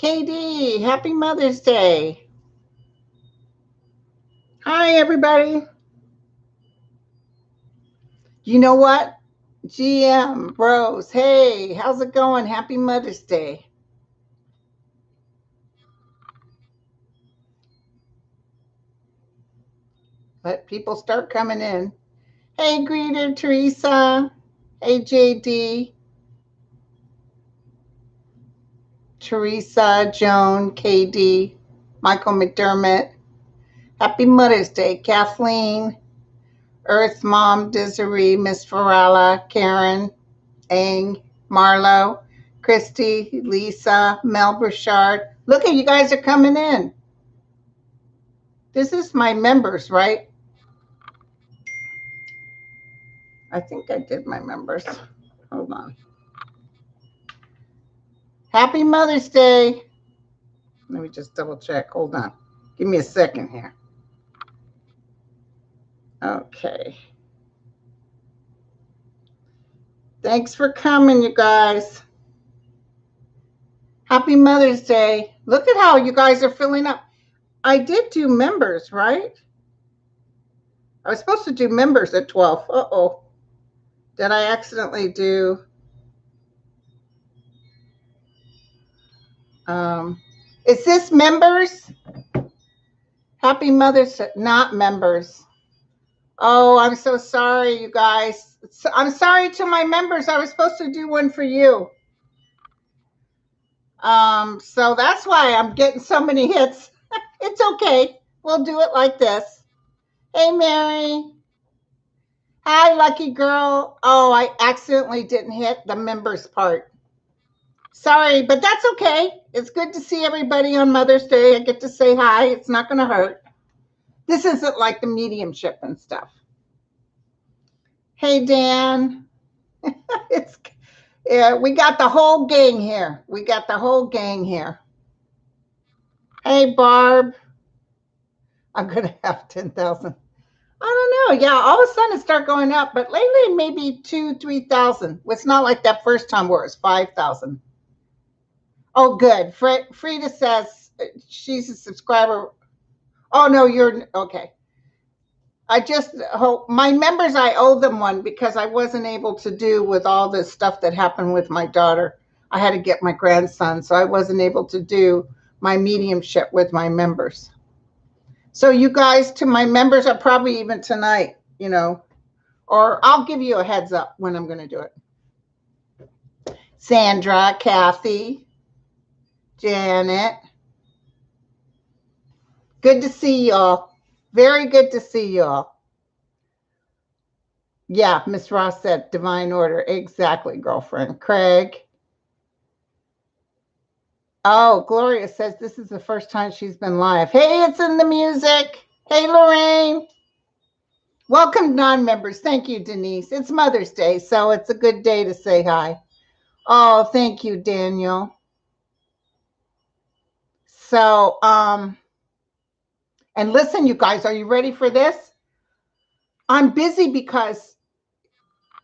KD, happy Mother's Day. Hi, everybody. You know what? GM, Rose, hey, how's it going? Happy Mother's Day. Let people start coming in. Hey, greeter, Teresa. Hey, JD. Teresa, Joan, KD, Michael McDermott. Happy Mother's Day, Kathleen, Earth Mom, Desiree, Miss Farala, Karen, Ang, Marlo, Christy, Lisa, Mel Burchard. Look at you guys are coming in. This is my members, right? I think I did my members. Hold on. Happy Mother's Day. Let me just double check. Hold on. Give me a second here. Okay. Thanks for coming, you guys. Happy Mother's Day. Look at how you guys are filling up. I did do members, right? I was supposed to do members at 12. Uh-oh. Did I accidentally do... is this members? Happy Mother's Day. Not members. Oh, I'm so sorry, you guys. I'm sorry to my members. I was supposed to do one for you. So that's why I'm getting so many hits. It's okay. We'll do it like this. Hey, Mary. Hi, lucky girl. Oh, I accidentally didn't hit the members part. Sorry, but that's okay. It's good to see everybody on Mother's Day. I get to say hi. It's not going to hurt. This isn't like the mediumship and stuff. Hey, Dan. Yeah, we got the whole gang here. We got the whole gang here. Hey, Barb. I'm going to have 10,000. I don't know. Yeah, all of a sudden it started going up, but lately maybe 2,000, 3,000. It's not like that first time where it was 5,000. Oh, good. Frida says she's a subscriber. Oh, no, you're okay. I just hope my members, I owe them one because I wasn't able to do with all this stuff that happened with my daughter. I had to get my grandson, so I wasn't able to do my mediumship with my members. So you guys, to my members, are probably even tonight, or I'll give you a heads up when I'm going to do it. Sandra, Kathy, Janet. Good to see y'all. Very good to see y'all. Yeah, Miss Ross said divine order. Exactly, girlfriend. Craig. Oh, Gloria says this is the first time she's been live. Hey, it's in the music. Hey, Lorraine. Welcome, non-members. Thank you, Denise. It's Mother's Day, so it's a good day to say hi. Oh, thank you, Daniel. So, and listen, you guys, are you ready for this? I'm busy because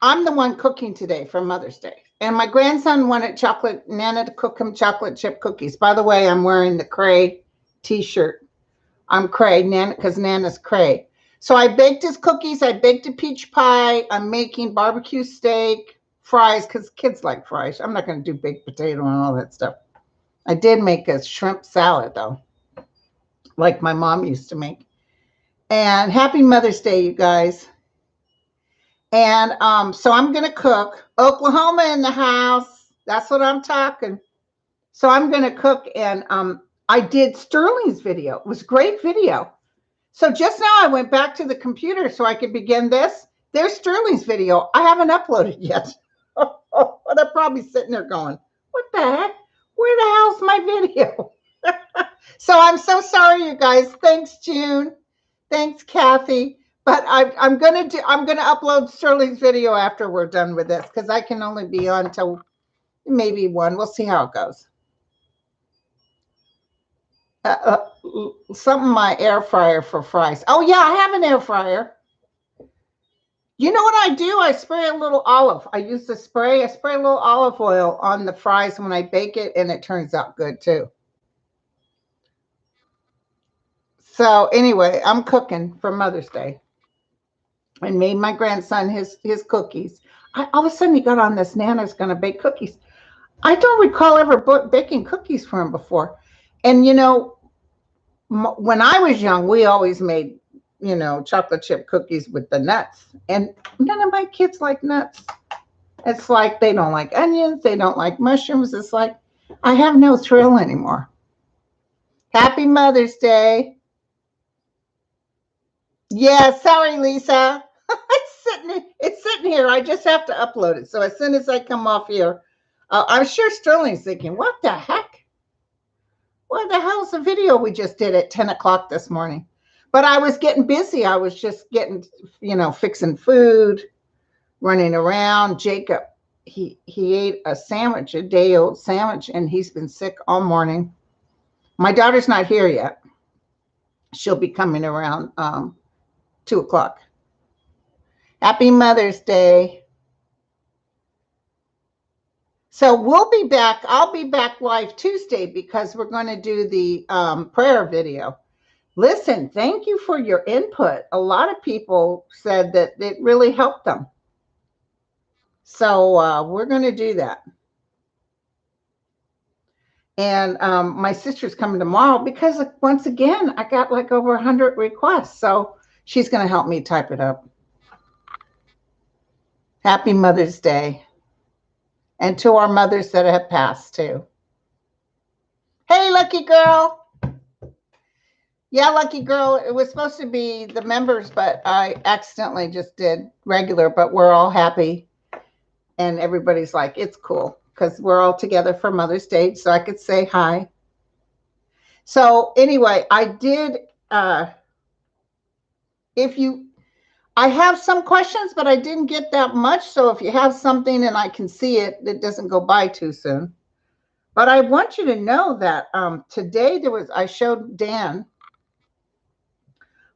I'm the one cooking today for Mother's Day. And my grandson wanted Nana to cook him chocolate chip cookies. By the way, I'm wearing the Cray t-shirt. I'm Cray, because Nana's Cray. So I baked his cookies. I baked a peach pie. I'm making barbecue steak, fries, because kids like fries. I'm not going to do baked potato and all that stuff. I did make a shrimp salad, though, like my mom used to make. And happy Mother's Day, you guys. And so I'm going to cook. Oklahoma in the house. That's what I'm talking. So I'm going to cook. And I did Sterling's video. It was a great video. So just now I went back to the computer so I could begin this. There's Sterling's video. I haven't uploaded yet. But I'm probably sitting there going, what the heck? Where the hell's my video? So I'm so sorry, you guys. Thanks, June. Thanks, Kathy. But I'm gonna upload Sterling's video after we're done with this because I can only be on till maybe 1. We'll see how it goes. Something my air fryer for fries. Oh yeah, I have an air fryer. You know what I do? I spray a little olive. I use the spray. I spray a little olive oil on the fries when I bake it, and it turns out good too. So anyway, I'm cooking for Mother's Day and made my grandson his cookies. All of a sudden he got on this Nana's going to bake cookies. I don't recall ever baking cookies for him before. And when I was young, we always made, chocolate chip cookies with the nuts. And none of my kids like nuts. It's like they don't like onions. They don't like mushrooms. It's like I have no thrill anymore. Happy Mother's Day. Yeah, sorry, Lisa. It's sitting here. I just have to upload it. So as soon as I come off here, I'm sure Sterling's thinking, what the heck? What the hell's the video we just did at 10 o'clock this morning? But I was getting busy. I was just getting, fixing food, running around. Jacob, he ate a sandwich, a day-old sandwich, and he's been sick all morning. My daughter's not here yet. She'll be coming around 2 o'clock. Happy Mother's Day. So we'll be back. I'll be back live Tuesday because we're going to do the prayer video. Listen, thank you for your input. A lot of people said that it really helped them. So we're going to do that. And my sister's coming tomorrow because once again, I got like over 100 requests. So she's going to help me type it up. Happy Mother's Day. And to our mothers that have passed too. Hey, Lucky Girl. Yeah, Lucky Girl. It was supposed to be the members, but I accidentally just did regular, but we're all happy. And everybody's like, it's cool because we're all together for Mother's Day. So I could say hi. So anyway, I did, I have some questions, but I didn't get that much. So if you have something and I can see it, it doesn't go by too soon. But I want you to know that today I showed Dan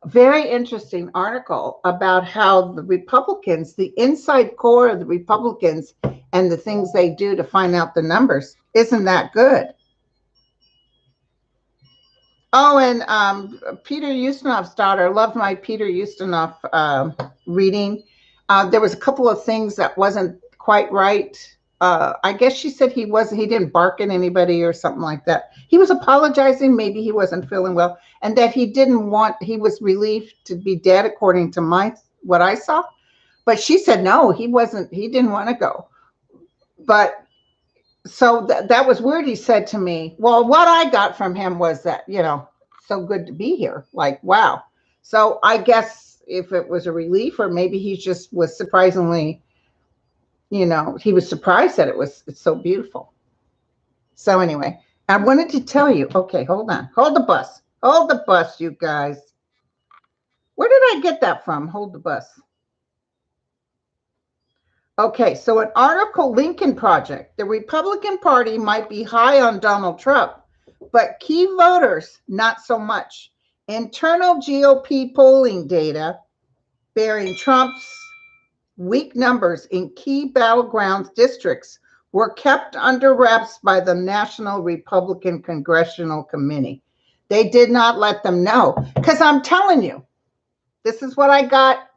a very interesting article about how the Republicans, the inside core of the Republicans and the things they do to find out the numbers, isn't that good? Oh, and Peter Ustinov's daughter, loved my Peter Ustinov reading. There was a couple of things that wasn't quite right. I guess she said he didn't bark at anybody or something like that. He was apologizing. Maybe he wasn't feeling well, and that he was relieved to be dead according to what I saw. But she said, no, he didn't want to go. But so that was weird. He said to me, well, what I got from him was that, so good to be here. Like, wow. So I guess if it was a relief, or maybe he just was surprisingly, he was surprised that it's so beautiful. So anyway, I wanted to tell you, okay, hold on. Hold the bus, you guys. Where did I get that from? Hold the bus. Okay, so an article, Lincoln Project. The Republican Party might be high on Donald Trump, but key voters, not so much. Internal GOP polling data bearing Trump's weak numbers in key battleground districts were kept under wraps by the National Republican Congressional Committee. They did not let them know, because I'm telling you, this is what I got.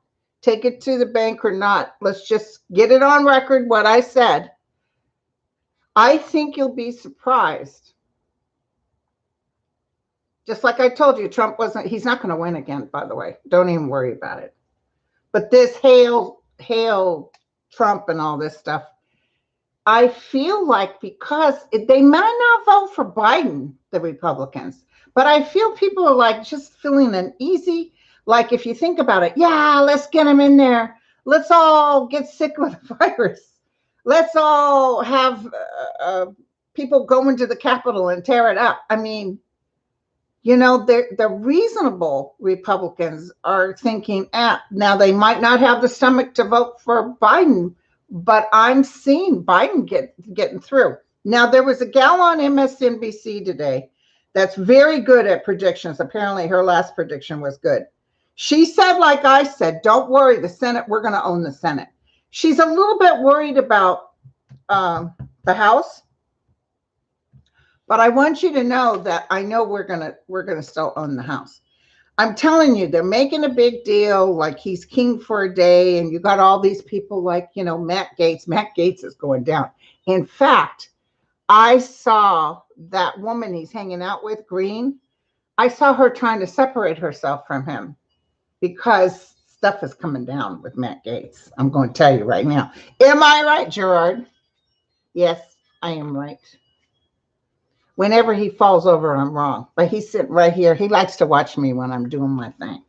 Take it to the bank or not. Let's just get it on record what I said. I think you'll be surprised. Just like I told you, he's not going to win again, by the way. Don't even worry about it. But this hail Trump and all this stuff, I feel like because they might not vote for Biden, the Republicans, but I feel people are like just feeling uneasy. Like if you think about it, yeah, let's get him in there. Let's all get sick with the virus. Let's all have people go into the Capitol and tear it up. I mean, the reasonable Republicans are thinking, now they might not have the stomach to vote for Biden, but I'm seeing Biden getting through. Now, there was a gal on MSNBC today that's very good at predictions. Apparently, her last prediction was good. She said, like I said, don't worry, the Senate, we're going to own the Senate. She's a little bit worried about the House. But I want you to know that I know we're gonna still own the House. I'm telling you, they're making a big deal like he's king for a day. And you got all these people like, Matt Gaetz. Matt Gaetz is going down. In fact, I saw that woman he's hanging out with, Green. I saw her trying to separate herself from him because stuff is coming down with Matt Gaetz. I'm going to tell you right now. Am I right, Gerard? Yes, I am right. Whenever he falls over, I'm wrong. But he's sitting right here. He likes to watch me when I'm doing my thing.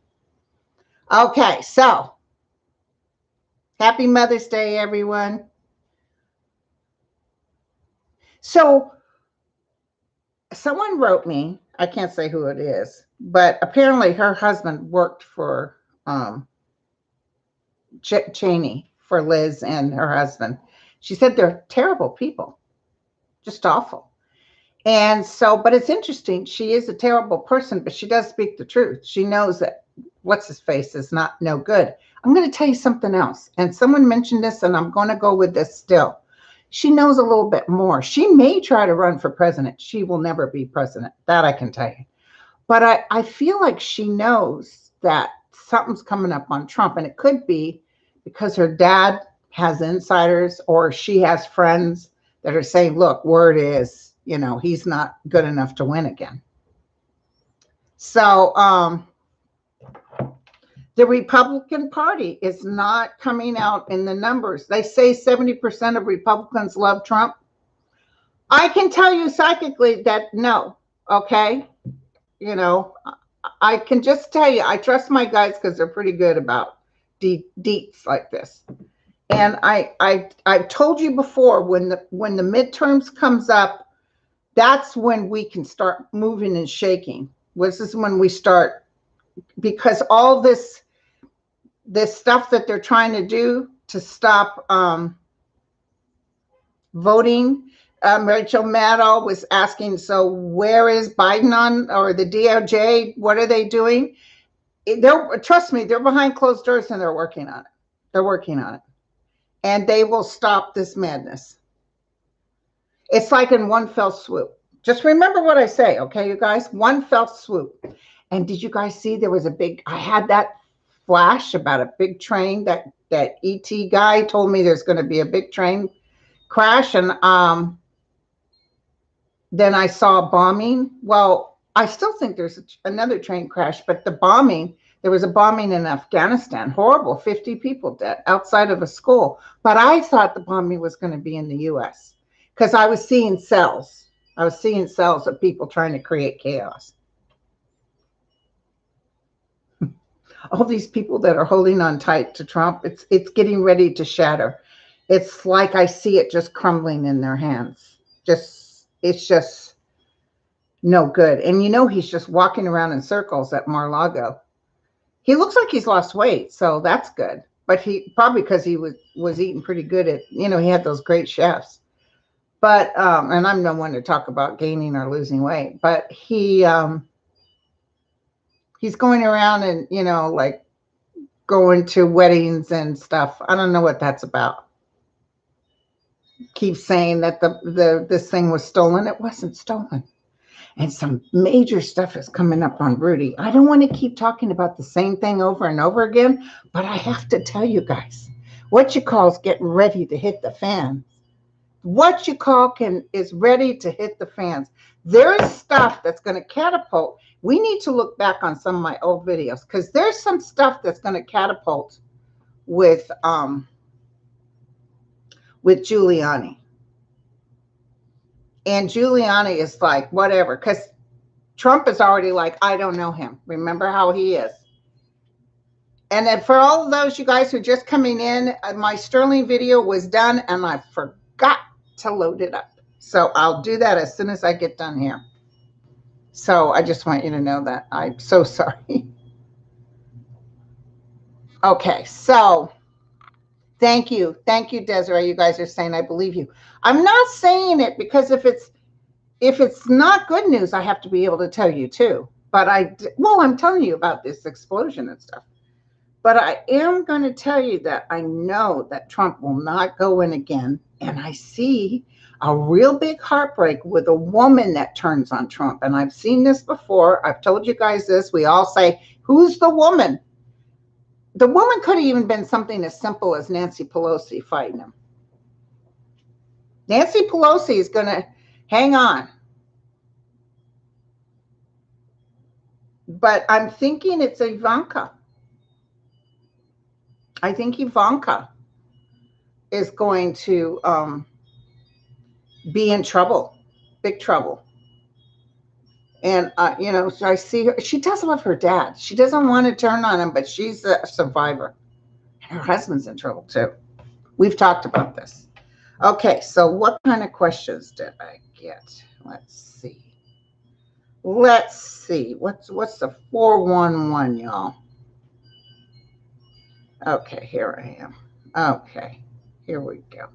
Okay, so happy Mother's Day, everyone. So someone wrote me, I can't say who it is, but apparently her husband worked for Cheney, for Liz and her husband. She said they're terrible people, just awful. And so, but it's interesting. She is a terrible person, but she does speak the truth. She knows that what's his face is no good. I'm going to tell you something else. And someone mentioned this, and I'm going to go with this still. She knows a little bit more. She may try to run for president. She will never be president. That I can tell you. But I feel like she knows that something's coming up on Trump. And it could be because her dad has insiders, or she has friends that are saying, look, word is, he's not good enough to win again. So the Republican Party is not coming out in the numbers. They say 70% of Republicans love Trump. I can tell you psychically that no, okay? I can just tell you, I trust my guys because they're pretty good about deets like this. And I've told you before, when the midterms comes up, that's when we can start moving and shaking. This is when we start, because all this stuff that they're trying to do to stop voting. Rachel Maddow was asking, so where is Biden on, or the DOJ? What are they doing? Trust me, they're behind closed doors and they're working on it. They're working on it. And they will stop this madness. It's like in one fell swoop. Just remember what I say, okay, you guys? One fell swoop. And did you guys see there was I had that flash about a big train that ET guy told me there's going to be a big train crash. And then I saw a bombing. Well, I still think there's another train crash, but there was a bombing in Afghanistan. Horrible, 50 people dead outside of a school. But I thought the bombing was going to be in the U.S. because I was seeing cells. I was seeing cells of people trying to create chaos. All these people that are holding on tight to Trump, it's getting ready to shatter. It's like I see it just crumbling in their hands. It's just no good. And he's just walking around in circles at Mar-a-Lago. He looks like he's lost weight, so that's good. But he probably because he was eating pretty good at, he had those great chefs. But and I'm no one to talk about gaining or losing weight, but he's going around and like going to weddings and stuff. I don't know what that's about. Keep saying that this thing was stolen. It wasn't stolen. And some major stuff is coming up on Rudy. I don't want to keep talking about the same thing over and over again, but I have to tell you guys, what you call is getting ready to hit the fan. What you call is ready to hit the fans. There is stuff that's going to catapult. We need to look back on some of my old videos because there's some stuff that's going to catapult with Giuliani. And Giuliani is like, whatever, because Trump is already like, I don't know him. Remember how he is. And then for all of those you guys who are just coming in, my Sterling video was done and I forgot to load it up. So I'll do that as soon as I get done here. So I just want you to know that. I'm so sorry. Okay, so thank you. Thank you, Desiree. You guys are saying I believe you. I'm not saying it because if it's not good news, I have to be able to tell you too. But I'm telling you about this explosion and stuff. But I am going to tell you that I know that Trump will not go in again. And I see a real big heartbreak with a woman that turns on Trump. And I've seen this before. I've told you guys this. We all say, who's the woman? The woman could have even been something as simple as Nancy Pelosi fighting him. Nancy Pelosi is going to hang on. But I'm thinking it's Ivanka. I think Ivanka is going to be in trouble, big trouble. And, so I see her. She does love her dad. She doesn't want to turn on him, but she's a survivor. Her husband's in trouble, too. We've talked about this. Okay, so what kind of questions did I get? Let's see. What's the 411, y'all? Okay, here I am. Okay, here we go.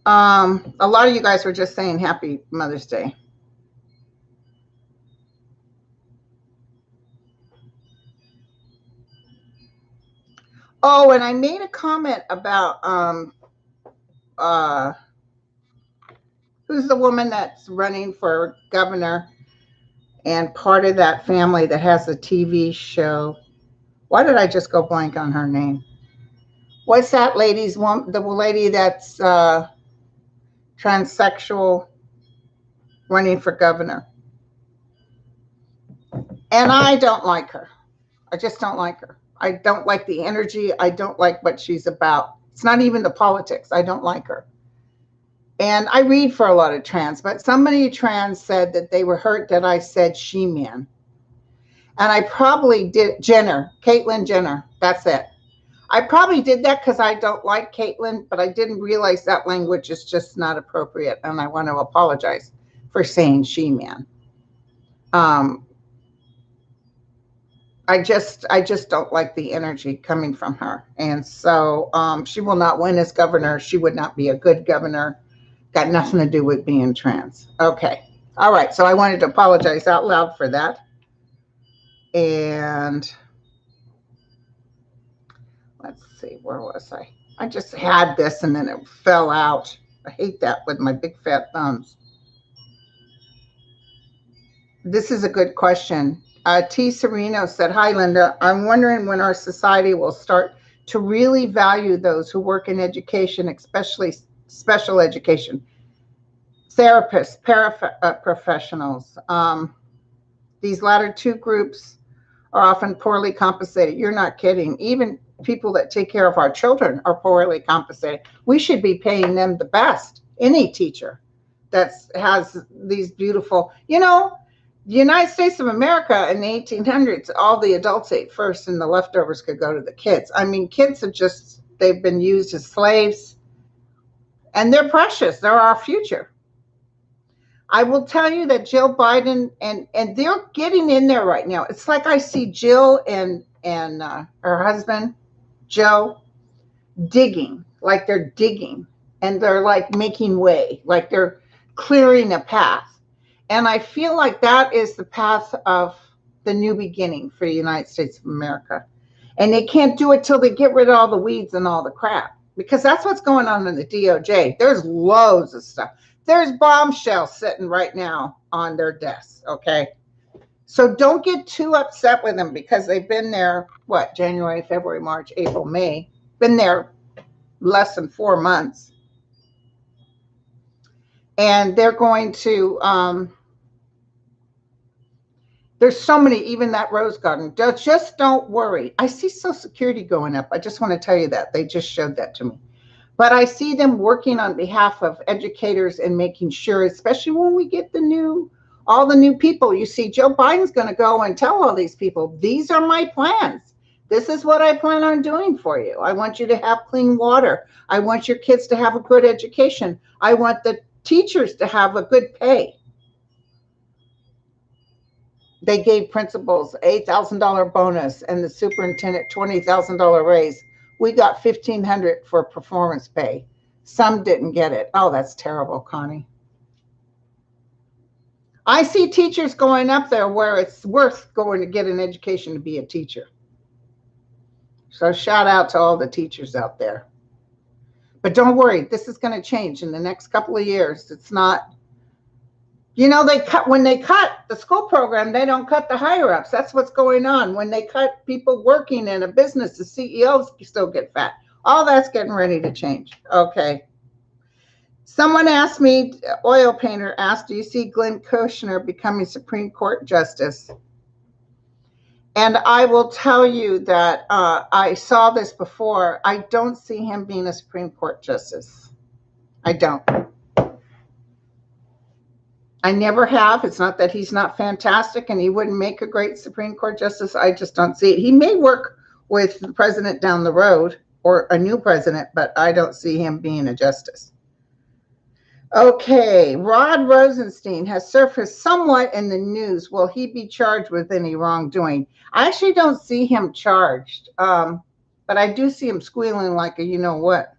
A lot of you guys were just saying Happy Mother's Day. Oh, and I made a comment about who's the woman that's running for governor and part of that family that has a TV show. Why did I just go blank on her name? What's that lady's one? The lady that's transsexual running for governor. And I don't like her. I just don't like her. I don't like the energy. I don't like what she's about. It's not even the politics. I don't like her. And I read for a lot of trans, but somebody trans said that they were hurt that I said she-man. And I probably did, Caitlyn Jenner, that's it. I probably did that because I don't like Caitlyn, but I didn't realize that language is just not appropriate. And I want to apologize for saying she-man. I just don't like the energy coming from her. And so she will not win as governor. She would not be a good governor. Got nothing to do with being trans. Okay. All right. So I wanted to apologize out loud for that. And let's see, where was I? I just had this and then it fell out. I hate that with my big fat thumbs. This is a good question. T. Sereno said, hi, Linda. I'm wondering when our society will start to really value those who work in education, especially special education, therapists, paraprofessionals. These latter two groups are often poorly compensated. You're not kidding. Even people that take care of our children are poorly compensated. We should be paying them the best. Any teacher that has these beautiful, the United States of America in the 1800s, all the adults ate first and the leftovers could go to the kids. I mean, kids they've been used as slaves and they're precious. They're our future. I will tell you that Jill Biden, and they're getting in there right now. It's like I see Jill and her husband, Joe, digging, like they're digging and they're like making way, like they're clearing a path. And I feel like that is the path of the new beginning for the United States of America. And they can't do it till they get rid of all the weeds and all the crap, because that's what's going on in the DOJ. There's loads of stuff. There's bombshells sitting right now on their desks, okay? So don't get too upset with them because they've been there, January, February, March, April, May. Been there less than 4 months. And they're going to, there's so many, even that Rose Garden. Just don't worry. I see Social Security going up. I just want to tell you that. They just showed that to me. But I see them working on behalf of educators and making sure, especially when we get all the new people. You see, Joe Biden's going to go and tell all these people, these are my plans. This is what I plan on doing for you. I want you to have clean water. I want your kids to have a good education. I want the teachers to have a good pay. They gave principals $8,000 bonus and the superintendent $20,000 raise. We got $1,500 for performance pay. Some didn't get it. Oh, that's terrible, Connie. I see teachers going up there where it's worth going to get an education to be a teacher. So shout out to all the teachers out there. But don't worry, this is going to change in the next couple of years. It's not, when they cut the school program, they don't cut the higher ups. That's what's going on. When they cut people working in a business, the CEOs still get fat. All that's getting ready to change. Okay. Someone asked me, oil painter asked, do you see Glenn Koshner becoming Supreme Court Justice? And I will tell you that I saw this before. I don't see him being a Supreme Court Justice. I don't. I never have. It's not that he's not fantastic and he wouldn't make a great Supreme Court Justice. I just don't see it. He may work with the president down the road or a new president, but I don't see him being a justice. Okay, Rod Rosenstein has surfaced somewhat in the news. Will he be charged with any wrongdoing? I actually don't see him charged, but I do see him squealing like a you-know-what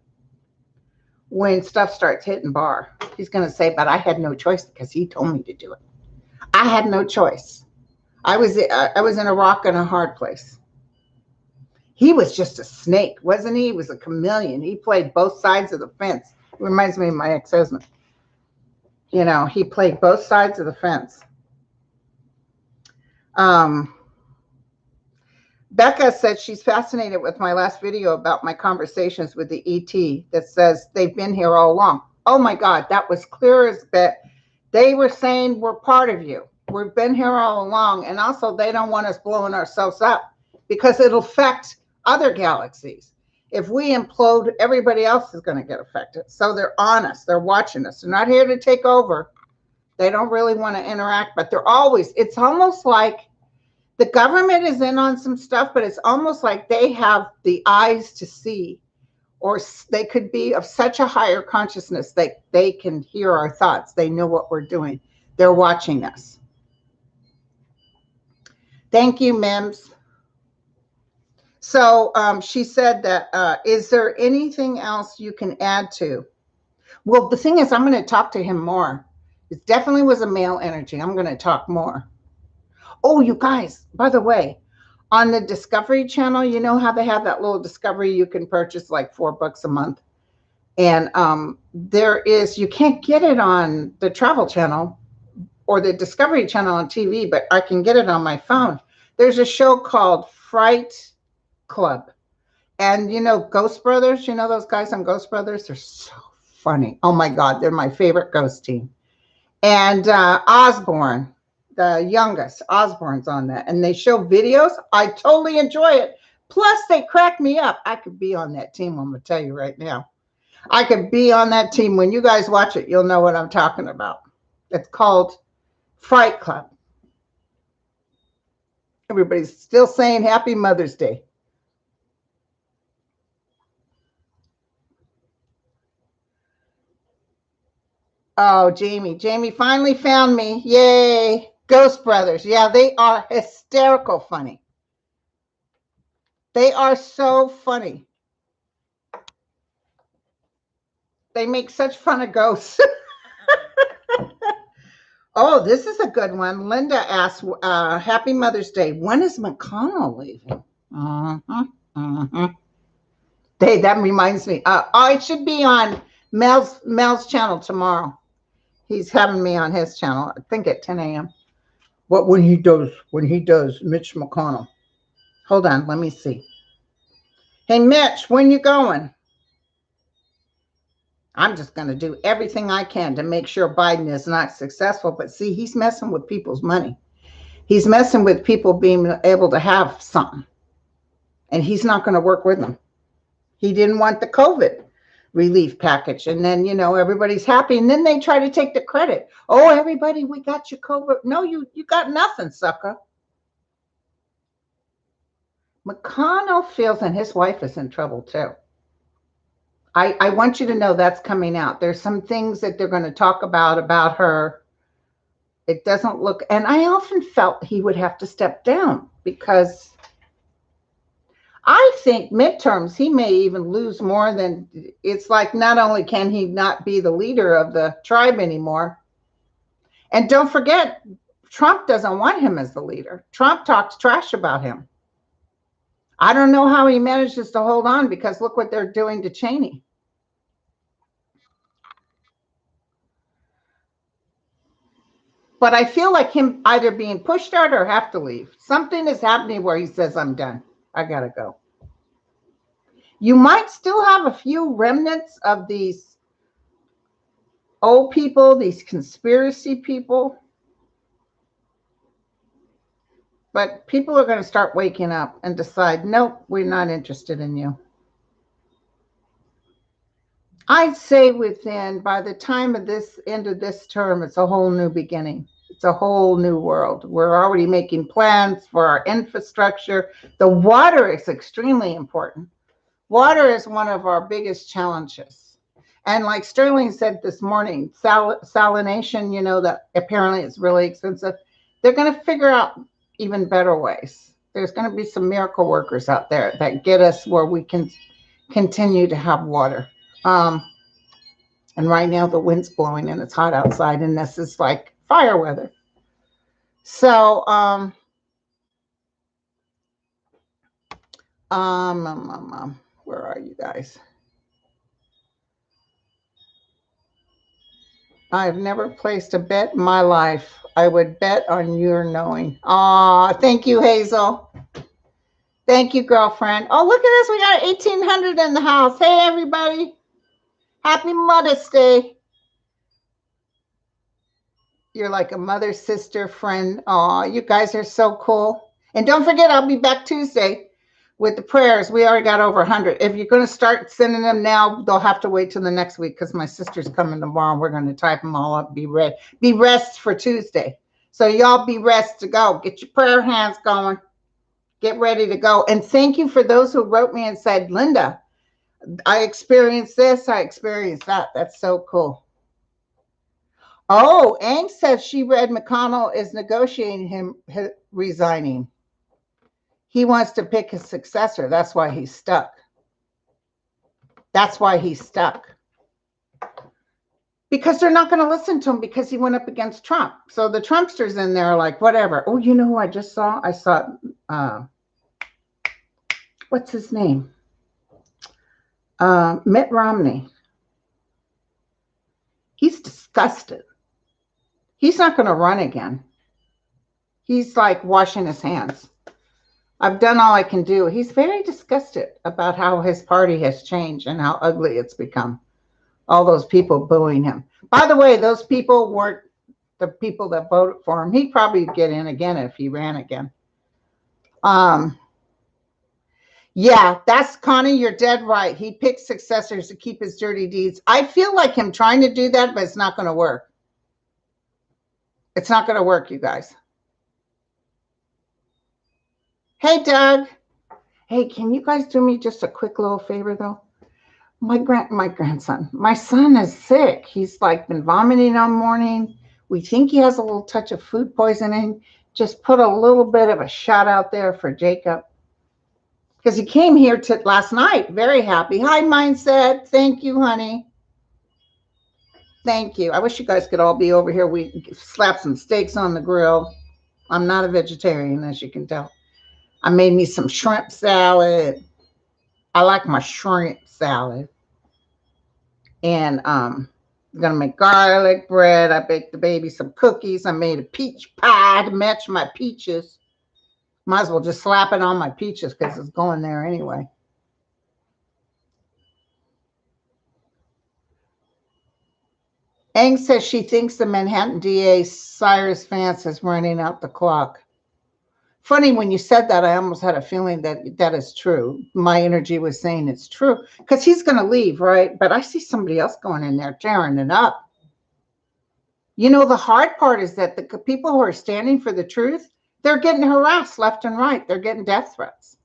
when stuff starts hitting bar. He's going to say, but I had no choice because he told me to do it. I had no choice. I was in a rock and a hard place. He was just a snake, wasn't he? He was a chameleon. He played both sides of the fence. It reminds me of my ex-husband. He played both sides of the fence. Becca said she's fascinated with my last video about my conversations with the ET that says they've been here all along. Oh my God, that was clear as bit. They were saying we're part of you. We've been here all along. And also they don't want us blowing ourselves up because it'll affect other galaxies. If we implode, everybody else is going to get affected. So they're on us. They're watching us. They're not here to take over. They don't really want to interact, but it's almost like the government is in on some stuff, but it's almost like they have the eyes to see, or they could be of such a higher consciousness that they can hear our thoughts. They know what we're doing. They're watching us. Thank you, Mims. So she said that, is there anything else you can add to? Well, the thing is, I'm going to talk to him more. It definitely was a male energy. I'm going to talk more. Oh, you guys, by the way, on the Discovery Channel, you know how they have that little Discovery you can purchase like $4 a month? And you can't get it on the Travel Channel or the Discovery Channel on TV, but I can get it on my phone. There's a show called Fright Club. And Ghost Brothers, those guys on Ghost Brothers, they're so funny. Oh my God, they're my favorite ghost team. And Osborne, the youngest, Osborne's on that. And they show videos. I totally enjoy it. Plus, they crack me up. I could be on that team, I'm going to tell you right now. I could be on that team. When you guys watch it, you'll know what I'm talking about. It's called Fright Club. Everybody's still saying Happy Mother's Day. Oh, Jamie finally found me. Yay. Ghost Brothers. Yeah, they are hysterical funny. They are so funny. They make such fun of ghosts. Oh, this is a good one. Linda asked, Happy Mother's Day. When is McConnell leaving? That reminds me. I should be on Mel's channel tomorrow. He's having me on his channel, I think at 10 a.m. What when he does Mitch McConnell. Hold on, let me see. Hey, Mitch, when you going? I'm just going to do everything I can to make sure Biden is not successful. But see, he's messing with people's money. He's messing with people being able to have something. And he's not going to work with them. He didn't want the COVID relief package. And then, everybody's happy. And then they try to take the credit. Oh, everybody, we got you COVID. No, you got nothing, sucker. McConnell feels, and his wife is in trouble too. I want you to know that's coming out. There's some things that they're going to talk about her. It doesn't look, and I often felt he would have to step down because I think midterms, he may even lose more than, it's like not only can he not be the leader of the tribe anymore, and don't forget, Trump doesn't want him as the leader. Trump talks trash about him. I don't know how he manages to hold on because look what they're doing to Cheney. But I feel like him either being pushed out or have to leave. Something is happening where he says, I'm done. I got to go. You might still have a few remnants of these old people, these conspiracy people. But people are going to start waking up and decide, nope, we're not interested in you. I'd say by the time of this end of this term, it's a whole new beginning. It's a whole new world. We're already making plans for our infrastructure. The water is extremely important. Water is one of our biggest challenges. And like Sterling said this morning, salination, that apparently is really expensive. They're going to figure out even better ways. There's going to be some miracle workers out there that get us where we can continue to have water. And right now the wind's blowing and it's hot outside, and this is like fire weather. So, where are you guys? I've never placed a bet in my life. I would bet on your knowing. Aw, thank you, Hazel. Thank you, girlfriend. Oh, look at this. We got 1,800 in the house. Hey, everybody. Happy Mother's Day. You're like a mother, sister, friend. Aw, you guys are so cool. And don't forget, I'll be back Tuesday with the prayers. We already got over 100. If you're going to start sending them now, they'll have to wait till the next week because my sister's coming tomorrow and we're going to type them all up. Be rest for Tuesday. So y'all be rest to go. Get your prayer hands going. Get ready to go. And thank you for those who wrote me and said, Linda, I experienced this. I experienced that. That's so cool. Oh, Ang says she read McConnell is negotiating him resigning. He wants to pick his successor. That's why he's stuck. That's why he's stuck. Because they're not going to listen to him because he went up against Trump. So the Trumpsters in there are like, whatever. Oh, you know who I just saw? I saw, what's his name? Mitt Romney. He's disgusted. He's not going to run again. He's like washing his hands. I've done all I can do. He's very disgusted about how his party has changed and how ugly it's become. All those people booing him. By the way, those people weren't the people that voted for him. He'd probably get in again if he ran again. Yeah, that's Connie. You're dead right. He picks successors to keep his dirty deeds. I feel like him trying to do that, but it's not going to work. It's not going to work, you guys. Hey, Doug. Hey, can you guys do me just a quick little favor, though? My grandson, my son is sick. He's like been vomiting all morning. We think he has a little touch of food poisoning. Just put a little bit of a shot out there for Jacob. Because he came here last night, very happy. Hi, Mindset. Thank you, honey. Thank you. I wish you guys could all be over here. We slap some steaks on the grill. I'm not a vegetarian, as you can tell. I made me some shrimp salad. I like my shrimp salad. And I'm going to make garlic bread. I baked the baby some cookies. I made a peach pie to match my peaches. Might as well just slap it on my peaches because it's going there anyway. Ang says she thinks the Manhattan DA, Cyrus Vance, is running out the clock. Funny, when you said that, I almost had a feeling that is true. My energy was saying it's true because he's going to leave, right? But I see somebody else going in there tearing it up. You know, the hard part is that the people who are standing for the truth, they're getting harassed left and right. They're getting death threats.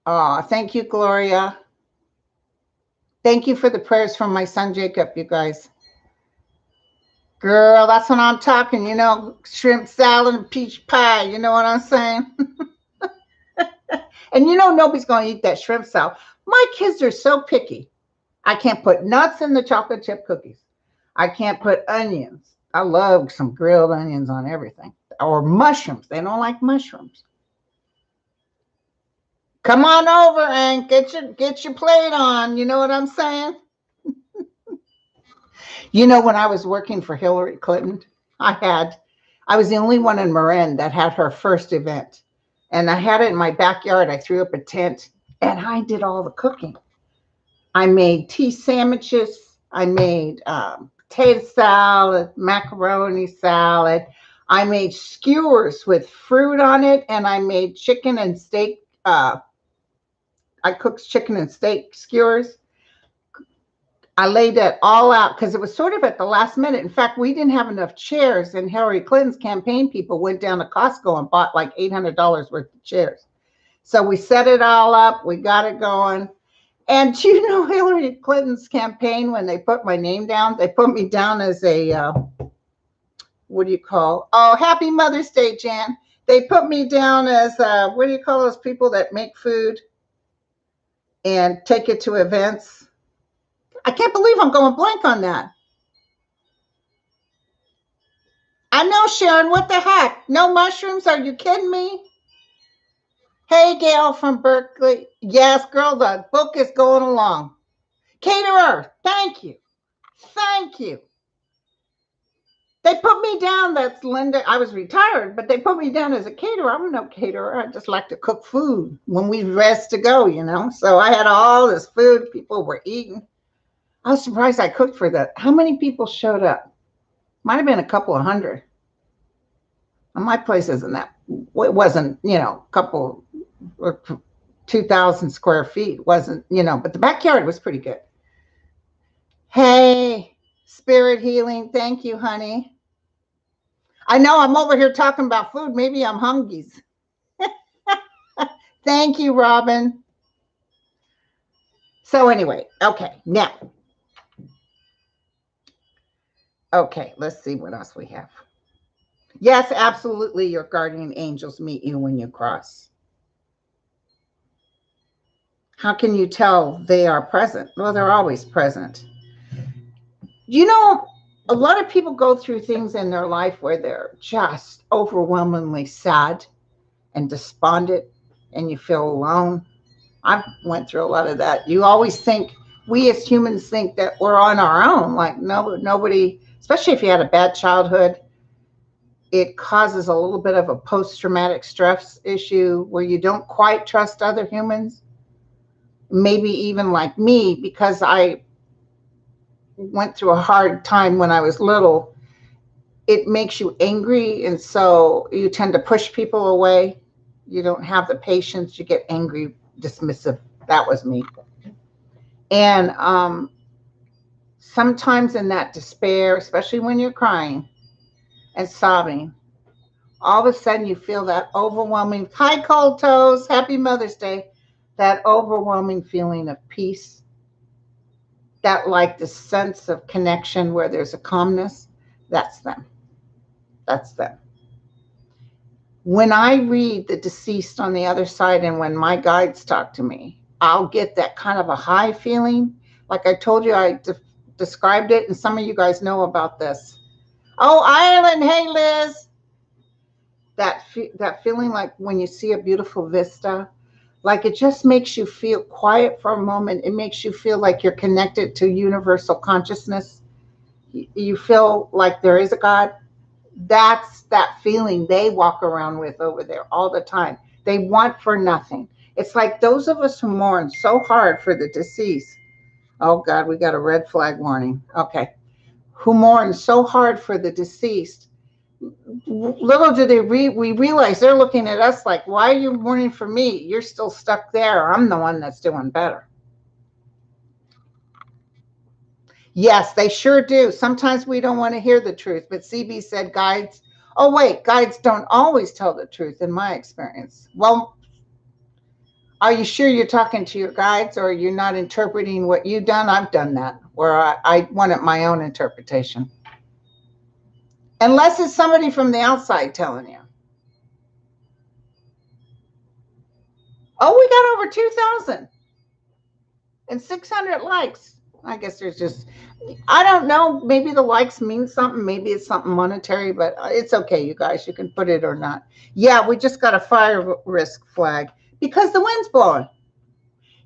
Oh, thank you, Gloria. Thank you for the prayers from my son, Jacob, you guys. Girl, that's what I'm talking, shrimp salad and peach pie. You know what I'm saying? And nobody's going to eat that shrimp salad. My kids are so picky. I can't put nuts in the chocolate chip cookies. I can't put onions. I love some grilled onions on everything. Or mushrooms. They don't like mushrooms. Come on over and get your plate on. You know what I'm saying? You know, when I was working for Hillary Clinton, I was the only one in Marin that had her first event. And I had it in my backyard. I threw up a tent and I did all the cooking. I made tea sandwiches. I made potato salad, macaroni salad. I made skewers with fruit on it. And I made chicken and steak. I cooked chicken and steak skewers. I laid it all out because it was sort of at the last minute. In fact, we didn't have enough chairs, and Hillary Clinton's campaign people went down to Costco and bought like $800 worth of chairs. So we set it all up. We got it going. And you know, Hillary Clinton's campaign, when they put my name down, they put me down as a, what do you call? Oh, happy Mother's Day, Jan. They put me down as, what do you call those people that make food and take it to events? I can't believe I'm going blank on that. I know, Sharon. What the heck? No mushrooms? Are you kidding me? Hey, Gail from Berkeley. Yes, girl, the book is going along. Caterer. Thank you. Thank you. They put me down. That's Linda. I was retired, but they put me down as a caterer. I'm no caterer. I just like to cook food when we rest to go, you know. So I had all this food. People were eating. I was surprised I cooked for that. How many people showed up? Might have been a couple of hundred. And my place isn't that. It wasn't, you know, a couple or 2,000 square feet. Wasn't, you know, but the backyard was pretty good. Hey, Spirit Healing. Thank you, honey. I know I'm over here talking about food. Maybe I'm hungry. Thank you, Robin. So anyway, okay, now. Okay, let's see what else we have. Yes, absolutely. Your guardian angels meet you when you cross. How can you tell they are present? Well, they're always present. You know, a lot of people go through things in their life where they're just overwhelmingly sad and despondent and you feel alone. I went through a lot of that. You always think, we as humans think that we're on our own. Like nobody, especially if you had a bad childhood, it causes a little bit of a post-traumatic stress issue where you don't quite trust other humans. Maybe even like me, because I went through a hard time when I was little, it makes you angry. And so you tend to push people away. You don't have the patience. You get angry, dismissive. That was me. And sometimes in that despair, especially when you're crying and sobbing, all of a sudden you feel that overwhelming, hi Cold Toes, happy Mother's Day, that overwhelming feeling of peace, that like the sense of connection where there's a calmness. That's them. That's them. When I read the deceased on the other side and when my guides talk to me, I'll get that kind of a high feeling. Like I told you, I described it, and some of you guys know about this. Oh, Ireland, hey Liz. That feeling like when you see a beautiful vista, like it just makes you feel quiet for a moment. It makes you feel like you're connected to universal consciousness. You feel like there is a God. That's that feeling they walk around with over there all the time. They want for nothing. It's like those of us who mourn so hard for the deceased. Oh God, we got a red flag warning. Okay. Who mourn so hard for the deceased. Little do we realize they're looking at us like, why are you mourning for me? You're still stuck there. I'm the one that's doing better. Yes, they sure do. Sometimes we don't want to hear the truth, but CB said guides. Oh, wait, guides don't always tell the truth in my experience. Well, are you sure you're talking to your guides or you're not interpreting what you've done? I've done that where I wanted my own interpretation. Unless it's somebody from the outside telling you. Oh, we got over 2,000 and 600 likes. I guess there's just, I don't know. Maybe the likes mean something. Maybe it's something monetary, but it's okay, you guys. You can put it or not. Yeah, we just got a fire risk flag because the wind's blowing.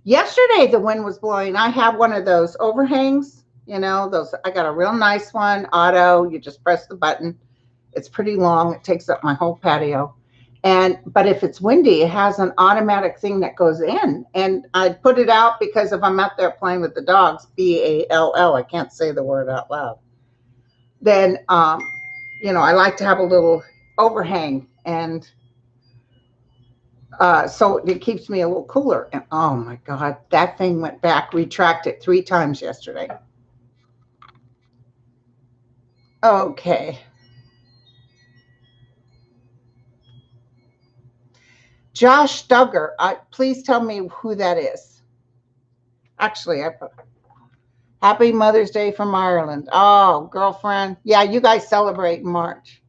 Yesterday, the wind was blowing. I have one of those overhangs, You know, those, I got a real nice one, auto. You just press the button. It's pretty long. It takes up my whole patio. But if it's windy, it has an automatic thing that goes in. And I put it out because if I'm out there playing with the dogs, Ball, I can't say the word out loud. Then, I like to have a little overhang, and so it keeps me a little cooler. And oh my God, that thing went back, retracted 3 times yesterday. Okay. Josh Duggar, please tell me who that is. Actually, I put Happy Mother's Day from Ireland. Oh, girlfriend. Yeah, you guys celebrate in March.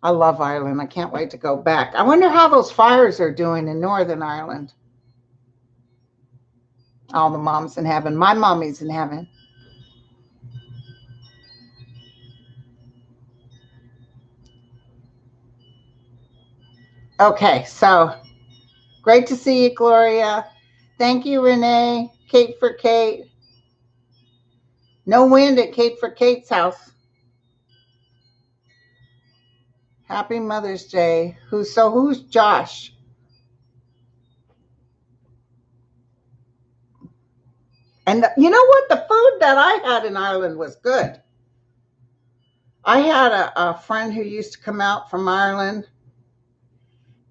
I love Ireland. I can't wait to go back. I wonder how those fires are doing in Northern Ireland. All the moms in heaven. My mommy's in heaven. Okay, so great to see you, Gloria. Thank you, Renee. Kate for Kate. No wind at Kate for Kate's house. Happy Mother's Day. Who's Josh? And you know what? The food that I had in Ireland was good. I had a friend who used to come out from Ireland,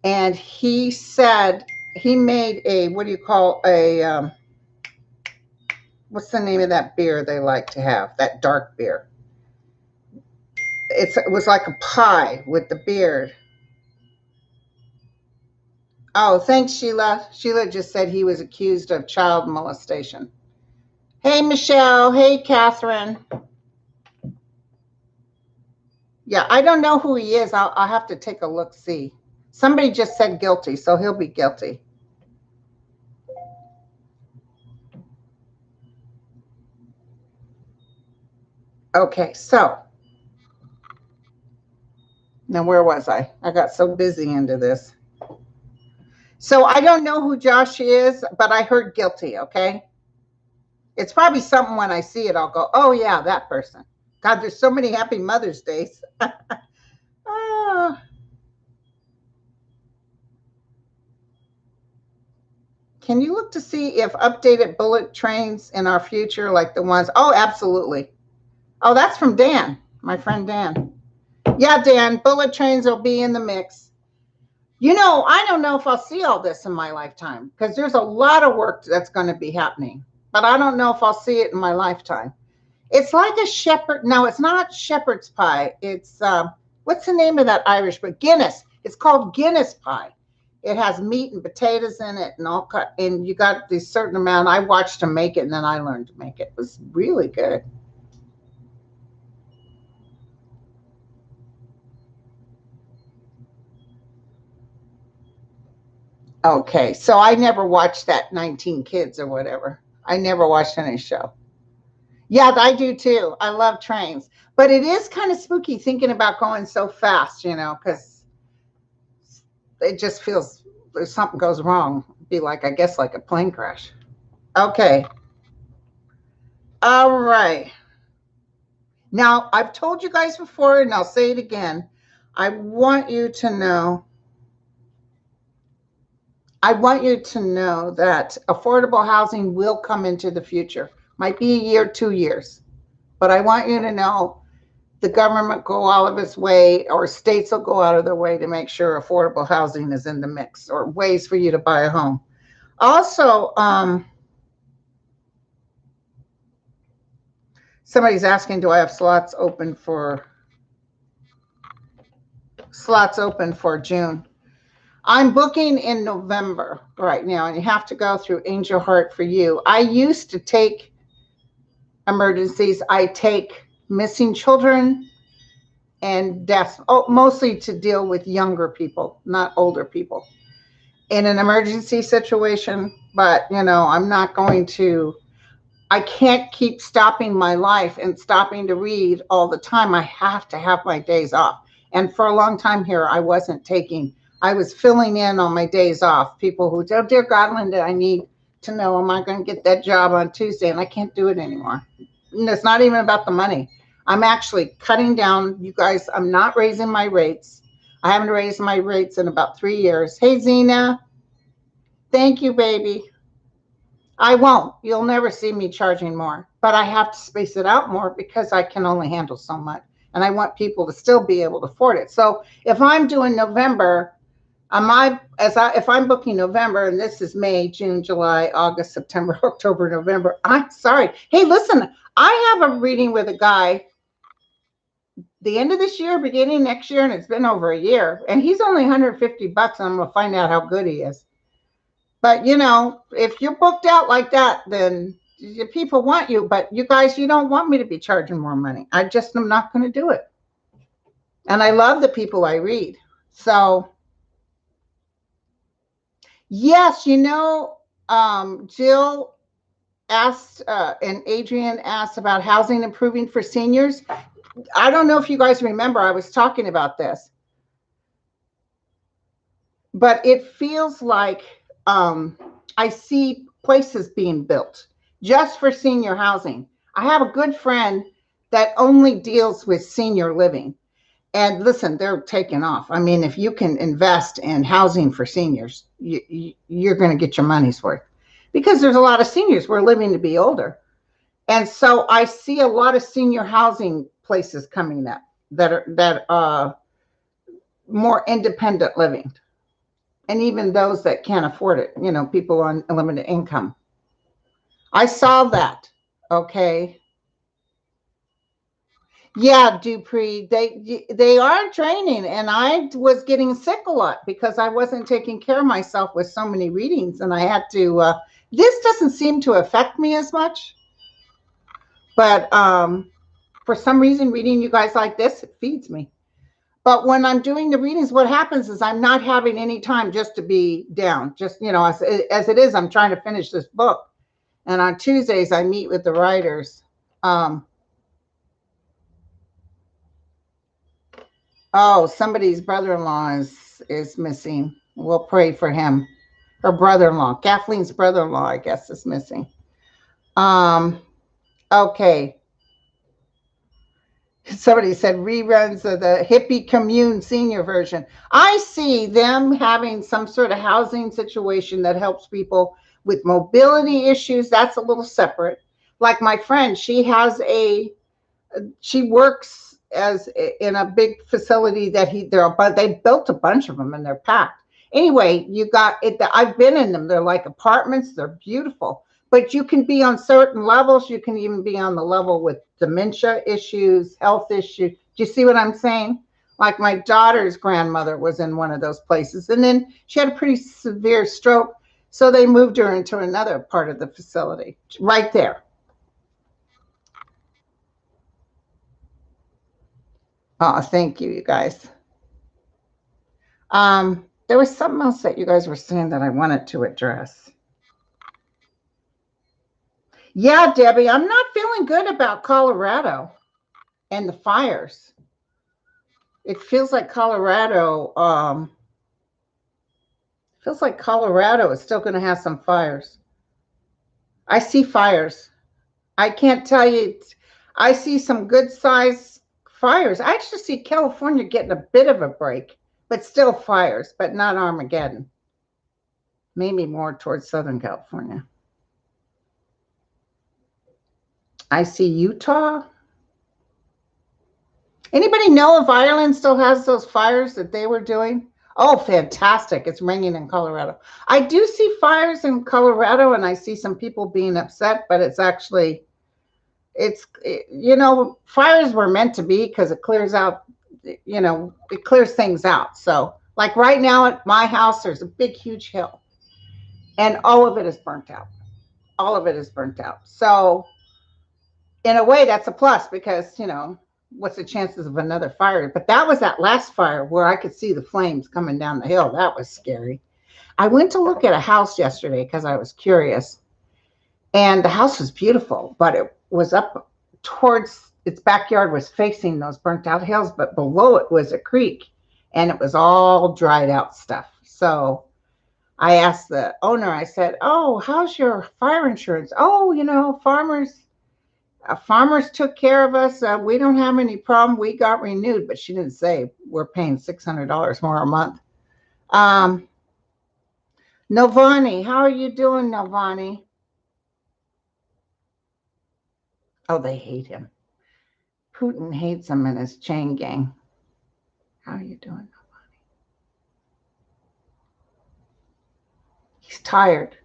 and he said he made what's the name of that beer they like to have, that dark beer? It was like a pie with the beard. Oh, thanks, Sheila. Sheila just said he was accused of child molestation. Hey, Michelle. Hey, Catherine. Yeah, I don't know who he is. I'll have to take a look, see. Somebody just said guilty, so he'll be guilty. Okay, so now where was I? I got so busy into this. So I don't know who Josh is, but I heard guilty, okay? It's probably something when I see it, I'll go, oh yeah, that person. God, there's so many Happy Mother's Days. Can you look to see if updated bullet trains in our future, like the ones? Oh, absolutely. Oh, that's from Dan, my friend Dan. Yeah, Dan, bullet trains will be in the mix. I don't know if I'll see all this in my lifetime, because there's a lot of work that's going to be happening, but I don't know if I'll see it in my lifetime. It's like a shepherd. No, it's not shepherd's pie. It's, what's the name of that Irish, but Guinness. It's called Guinness pie. It has meat and potatoes in it and all cut. And you got this certain amount. I watched them make it, and then I learned to make it. It was really good. Okay, so I never watched that 19 Kids or whatever. I never watched any show. Yeah, I do too. I love trains. But it is kind of spooky thinking about going so fast, because it just feels if something goes wrong, it'd be like, I guess, like a plane crash. Okay. All right. Now, I've told you guys before, and I'll say it again. I want you to know that affordable housing will come into the future. Might be a year, 2 years. But I want you to know the government go all of its way, or states will go out of their way to make sure affordable housing is in the mix, or ways for you to buy a home. Also, somebody's asking, do I have slots open for June? I'm booking in November right now, and you have to go through Angel Heart for You. I used to take emergencies. I take missing children and deaths, mostly to deal with younger people, not older people, in an emergency situation. But, I'm not going to, I can't keep stopping my life and stopping to read all the time. I have to have my days off. And for a long time here, I wasn't taking, I was filling in on my days off. People who, oh, dear God, Linda, I need to know, am I going to get that job on Tuesday? And I can't do it anymore. And it's not even about the money. I'm actually cutting down, you guys. I'm not raising my rates. I haven't raised my rates in about 3 years. Hey, Zena. Thank you, baby. I won't. You'll never see me charging more, but I have to space it out more because I can only handle so much. And I want people to still be able to afford it. So if I'm doing November, if I'm booking November, and this is May, June, July, August, September, October, November, I'm sorry. Hey, listen, I have a reading with a guy the end of this year, beginning next year, and it's been over a year, and he's only $150, and I'm going to find out how good he is. But, you know, if you're booked out like that, then people want you. But you guys, you don't want me to be charging more money. I just am not going to do it. And I love the people I read. So, yes, you know, Jill asked and Adrian asked about housing improving for seniors. I don't know if you guys remember, I was talking about this. But it feels like I see places being built just for senior housing. I have a good friend that only deals with senior living. And listen, they're taking off. I mean, if you can invest in housing for seniors, you're going to get your money's worth, because there's a lot of seniors. We're living to be older. And so I see a lot of senior housing places coming up that are more independent living. And even those that can't afford it, you know, people on limited income. I saw that. Okay. Yeah, Dupree, they are training, and I was getting sick a lot because I wasn't taking care of myself with so many readings, and I had to. This doesn't seem to affect me as much, but for some reason, reading you guys like this, it feeds me. But when I'm doing the readings, what happens is I'm not having any time just to be down. Just, you know, as it is, I'm trying to finish this book, and on Tuesdays I meet with the writers. Oh, somebody's brother-in-law is missing. We'll pray for him. Her brother-in-law, Kathleen's brother-in-law, I guess, is missing. Okay. Somebody said reruns of the hippie commune senior version. I see them having some sort of housing situation that helps people with mobility issues. That's a little separate. Like my friend, she works as in a big facility but they built a bunch of them and they're packed. Anyway, you got it. I've been in them. They're like apartments. They're beautiful, but you can be on certain levels. You can even be on the level with dementia issues, health issues. Do you see what I'm saying? Like my daughter's grandmother was in one of those places, and then she had a pretty severe stroke. So they moved her into another part of the facility right there. Oh, thank you, you guys. There was something else that you guys were saying that I wanted to address. Yeah, Debbie, I'm not feeling good about Colorado and the fires. It feels like Colorado is still going to have some fires. I see fires. I can't tell you. I see some good size fires. I actually see California getting a bit of a break, but still fires, but not Armageddon. Maybe more towards Southern California. I see Utah. Anybody know if Ireland still has those fires that they were doing? Oh, fantastic. It's raining in Colorado. I do see fires in Colorado, and I see some people being upset, but it's actually, you know, fires were meant to be because it clears out, you know, it clears things out. So like right now at my house, there's a big, huge hill, and all of it is burnt out. All of it is burnt out. So in a way, that's a plus because, you know, what's the chances of another fire? But that was that last fire where I could see the flames coming down the hill. That was scary. I went to look at a house yesterday because I was curious. And the house was beautiful, but it was up towards its backyard was facing those burnt out hills, but below it was a creek, and it was all dried out stuff. So I asked the owner, I said, "Oh, how's your fire insurance?" "Oh, farmers took care of us. We don't have any problem. We got renewed." But she didn't say we're paying $600 more a month. Novani, how are you doing, Novani? Oh, they hate him. Putin hates him and his chain gang. How are you doing, Novani? He's tired.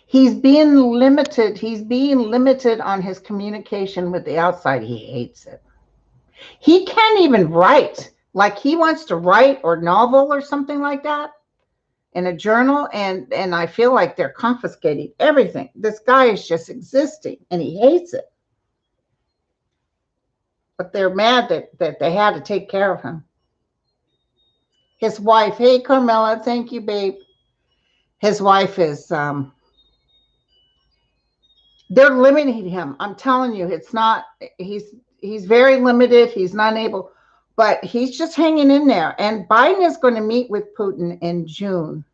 He's being limited. He's being limited on his communication with the outside. He hates it. He can't even write. Like he wants to write or novel or something like that in a journal, and I feel like they're confiscating everything. This guy is just existing and he hates it. But they're mad that they had to take care of him. His wife, hey Carmela, thank you, babe. His wife is they're limiting him. I'm telling you, it's not he's very limited. He's not able, but he's just hanging in there. And Biden is going to meet with Putin in June.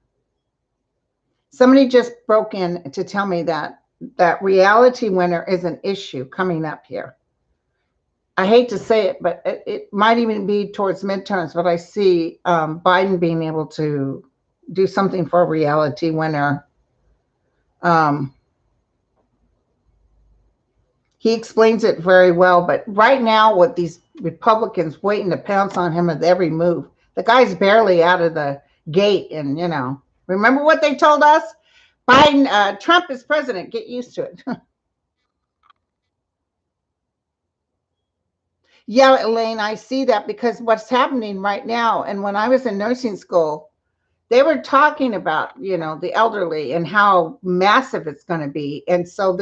Somebody just broke in to tell me that reality winner is an issue coming up here. I hate to say it, but it might even be towards midterms, but I see Biden being able to do something for a reality winner. He explains it very well, but right now with these Republicans waiting to pounce on him with every move, the guy's barely out of the gate. And, remember what they told us? Biden, Trump is president. Get used to it. Yeah, Elaine, I see that because what's happening right now, and when I was in nursing school, they were talking about, the elderly and how massive it's going to be. And so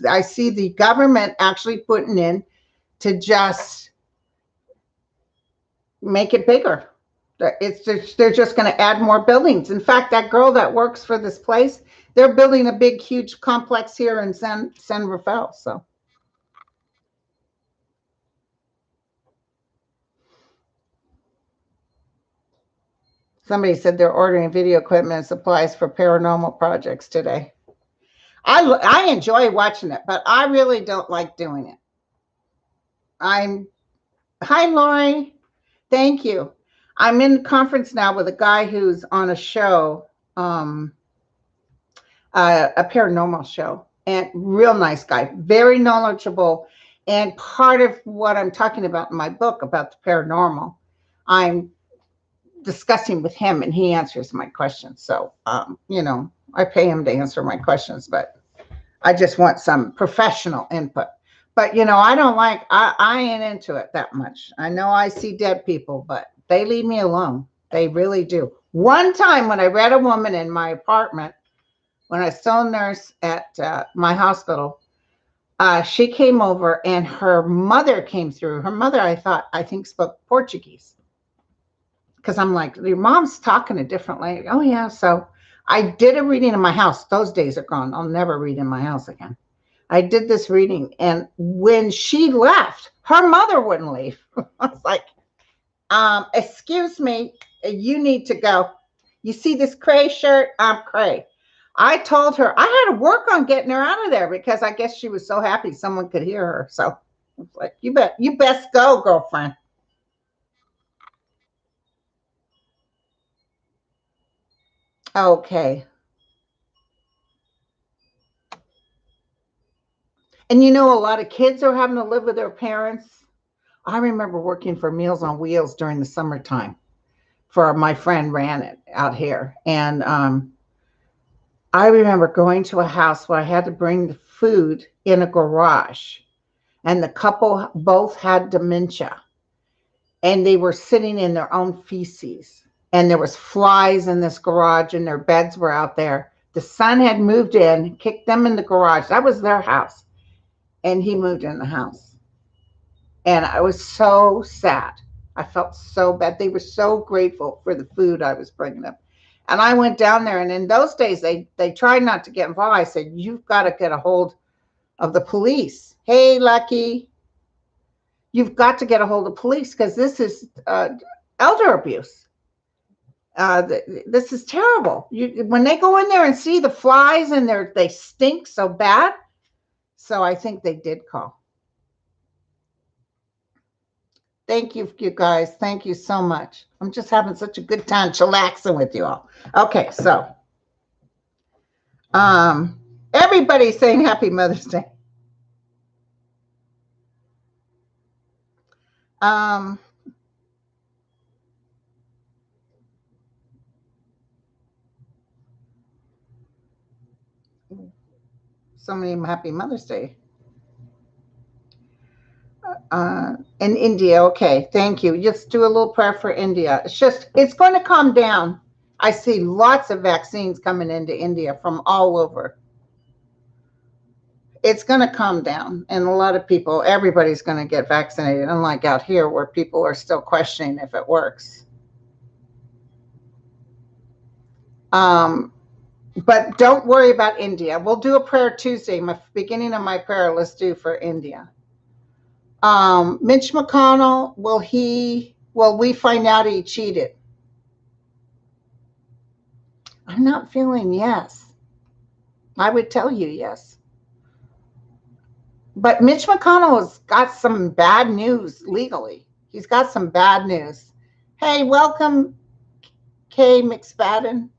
I see the government actually putting in to just make it bigger. They're just going to add more buildings. In fact, that girl that works for this place, they're building a big, huge complex here in San Rafael. So somebody said they're ordering video equipment and supplies for paranormal projects today. I enjoy watching it, but I really don't like doing it. Hi, Lori. Thank you. I'm in conference now with a guy who's on a show, a paranormal show, and real nice guy, very knowledgeable. And part of what I'm talking about in my book about the paranormal, I'm discussing with him, and he answers my questions. So, I pay him to answer my questions, but I just want some professional input. But I don't I ain't into it that much. I know I see dead people, but they leave me alone. They really do. One time when I read a woman in my apartment, when I was still a nurse at my hospital, she came over and her mother came through. Her mother, I think spoke Portuguese. Because I'm like, your mom's talking a different language. Oh, yeah. So I did a reading in my house. Those days are gone. I'll never read in my house again. I did this reading, and when she left, her mother wouldn't leave. I was like, excuse me, you need to go. You see this Cray shirt? I'm Cray. I told her I had to work on getting her out of there because I guess she was so happy someone could hear her. So I was like, you best go, girlfriend. Okay. And a lot of kids are having to live with their parents. I remember working for Meals on Wheels during the summertime for my friend ran it out here. And I remember going to a house where I had to bring the food in a garage. And the couple both had dementia. And they were sitting in their own feces. And there was flies in this garage and their beds were out there. The son had moved in, kicked them in the garage. That was their house. And he moved in the house. And I was so sad. I felt so bad. They were so grateful for the food I was bringing them. And I went down there, and in those days, they tried not to get involved. I said, you've got to get a hold of the police. Hey, Lucky, you've got to get a hold of police because this is elder abuse. This is terrible. When they go in there and see the flies and they stink so bad. So I think they did call. Thank you, you guys. Thank you so much. I'm just having such a good time chillaxing with you all. Okay, so everybody's saying Happy Mother's Day. So many Happy Mother's Day. In India, okay, thank you. Just do a little prayer for India. It's going to calm down. I see lots of vaccines coming into India from all over. It's going to calm down, and a lot of people, everybody's going to get vaccinated, unlike out here where people are still questioning if it works. But don't worry about India. We'll do a prayer Tuesday. My beginning of my prayer, let's do for India. Mitch McConnell, will we find out he cheated? I'm not feeling yes. I would tell you yes. But Mitch McConnell has got some bad news legally. He's got some bad news. Hey, welcome, Kay McSpadden.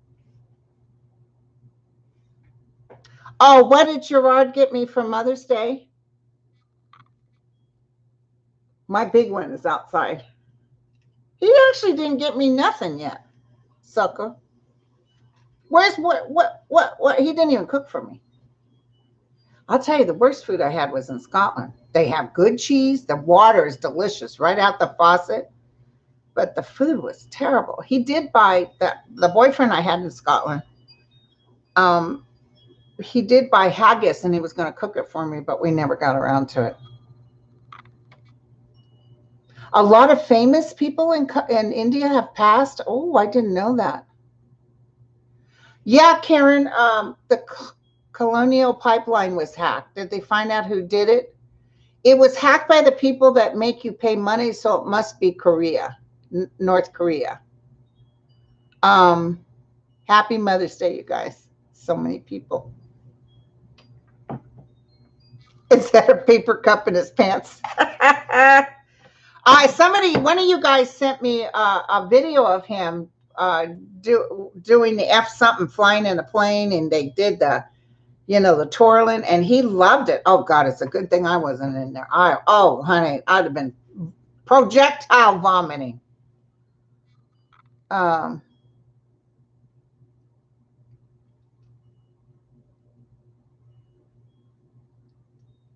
Oh, what did Gerard get me for Mother's Day? My big one is outside. He actually didn't get me nothing yet, sucker. Where's what? He didn't even cook for me. I'll tell you, the worst food I had was in Scotland. They have good cheese. The water is delicious right out the faucet. But the food was terrible. He did buy the boyfriend I had in Scotland. He did buy haggis and he was going to cook it for me, but we never got around to it. A lot of famous people in India have passed. Oh, I didn't know that. Yeah, Karen, the Colonial Pipeline was hacked. Did they find out who did it? It was hacked by the people that make you pay money, so it must be Korea, North Korea. Happy Mother's Day, you guys. So many people. Is that a paper cup in his pants? One of you guys sent me a video of him doing the F something, flying in a plane, and they did the twirling, and he loved it. Oh God, it's a good thing I wasn't in there. Honey, I'd have been projectile vomiting.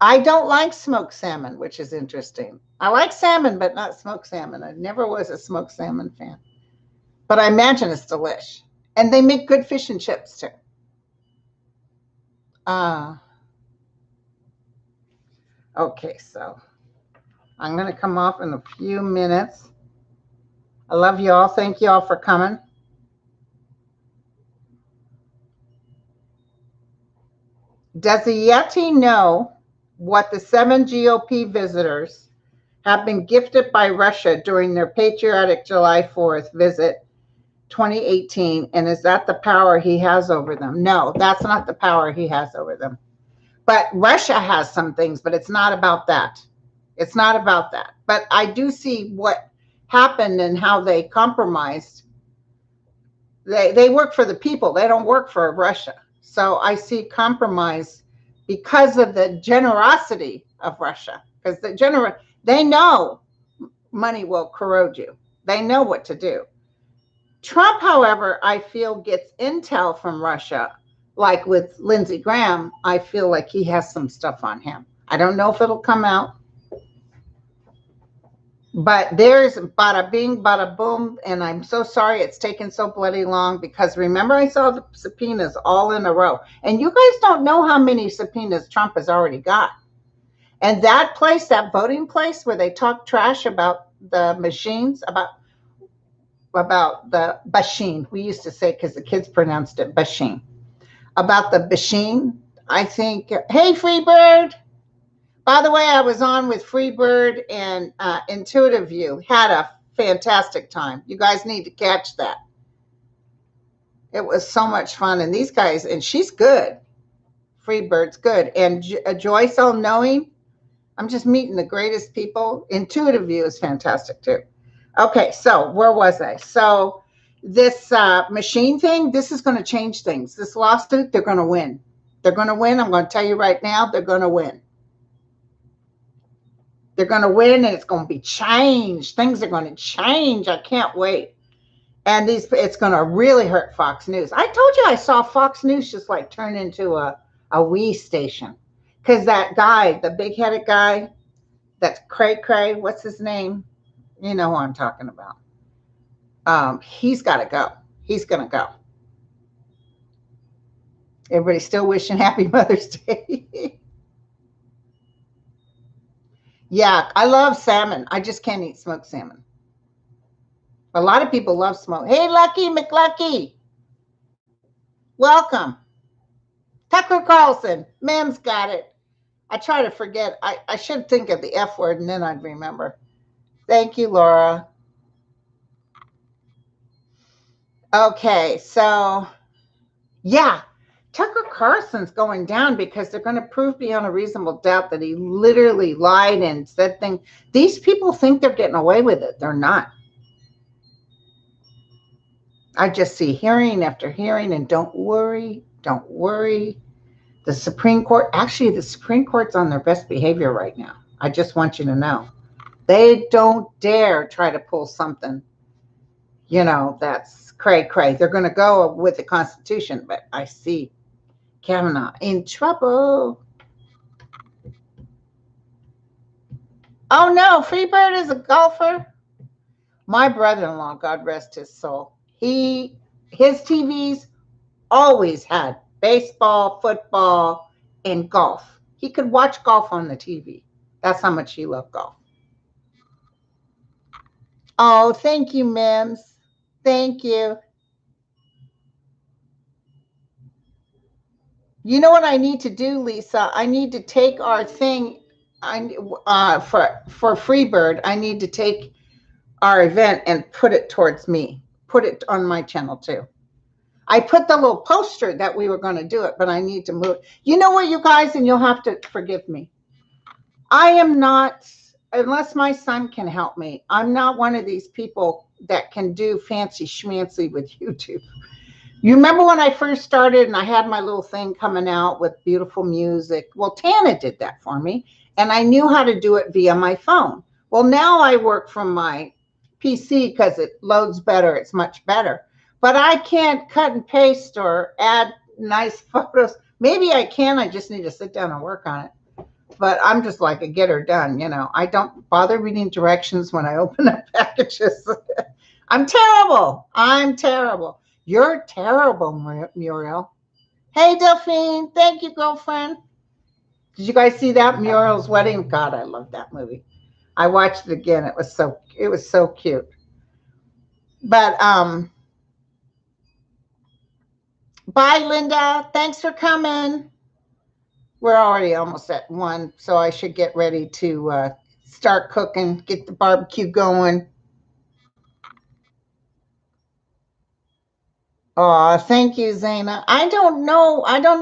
I don't like smoked salmon, which is interesting. I like salmon, but not smoked salmon. I never was a smoked salmon fan. But I imagine it's delish. And they make good fish and chips, too. Okay, so I'm going to come off in a few minutes. I love you all. Thank you all for coming. Does the Yeti know what the 7 GOP visitors have been gifted by Russia during their patriotic July 4th visit 2018, and is that the power he has over them? No, that's not the power he has over them. But Russia has some things, but it's not about that. It's not about that. But I do see what happened and how they compromised. They work for the people. They don't work for Russia. So I see compromise because of the generosity of Russia. Because they know money will corrode you. They know what to do. Trump, however, I feel gets intel from Russia. Like with Lindsey Graham, I feel like he has some stuff on him. I don't know if it'll come out. But there's bada bing, bada boom. And I'm so sorry it's taken so bloody long, because remember, I saw the subpoenas all in a row. And you guys don't know how many subpoenas Trump has already got. And that place, that voting place where they talk trash about the machines, about the machine, we used to say, because the kids pronounced it machine, about the machine, I think, hey, Freebird. By the way, I was on with Freebird and Intuitive View. Had a fantastic time. You guys need to catch that. It was so much fun. And these guys, and she's good. Freebird's good. And Joyce All Knowing, I'm just meeting the greatest people. Intuitive View is fantastic too. Okay, so where was I? So this machine thing, this is going to change things. This lawsuit, they're going to win. They're going to win. I'm going to tell you right now, they're going to win. They're going to win, and it's going to be changed. Things are going to change. I can't wait. And it's going to really hurt Fox News. I told you I saw Fox News just like turn into a Wii station. Because that guy, the big-headed guy, that's cray, what's his name? You know who I'm talking about. He's got to go. He's going to go. Everybody's still wishing Happy Mother's Day. Yeah, I love salmon. I just can't eat smoked salmon. A lot of people love smoke. Hey, Lucky McLucky. Welcome. Tucker Carlson. Mem's got it. I try to forget. I should think of the F word and then I'd remember. Thank you, Laura. Okay, so yeah, Tucker Carlson's going down because they're going to prove beyond a reasonable doubt that he literally lied and said things. These people think they're getting away with it. They're not. I just see hearing after hearing, and don't worry. The Supreme Court, actually, the Supreme Court's on their best behavior right now. I just want you to know. They don't dare try to pull something, that's cray. They're going to go with the Constitution, but I see Kavanaugh in trouble. Oh, no, Freebird is a golfer. My brother-in-law, God rest his soul, his TVs always had baseball, football, and golf. He could watch golf on the TV. That's how much he loved golf. Oh, thank you, Mims. Thank you. You know what I need to do, Lisa? I need to take our thing for Freebird. I need to take our event and put it towards me. Put it on my channel too. I put the little poster that we were going to do it, but I need to move. You know what, you guys, and you'll have to forgive me. I am not, unless my son can help me, I'm not one of these people that can do fancy schmancy with YouTube. You remember when I first started and I had my little thing coming out with beautiful music? Well, Tana did that for me, and I knew how to do it via my phone. Well, now I work from my PC because it loads better. It's much better. But I can't cut and paste or add nice photos. Maybe I can. I just need to sit down and work on it. But I'm just like a get her done. I don't bother reading directions when I open up packages. I'm terrible. You're terrible, Muriel. Hey, Delphine. Thank you, girlfriend. Did you guys see that? Muriel's Wedding? God, I love that movie. I watched it again. It was so cute. But bye, Linda. Thanks for coming. We're already almost at 1, so I should get ready to start cooking, get the barbecue going. Oh, thank you, Zaina. I don't know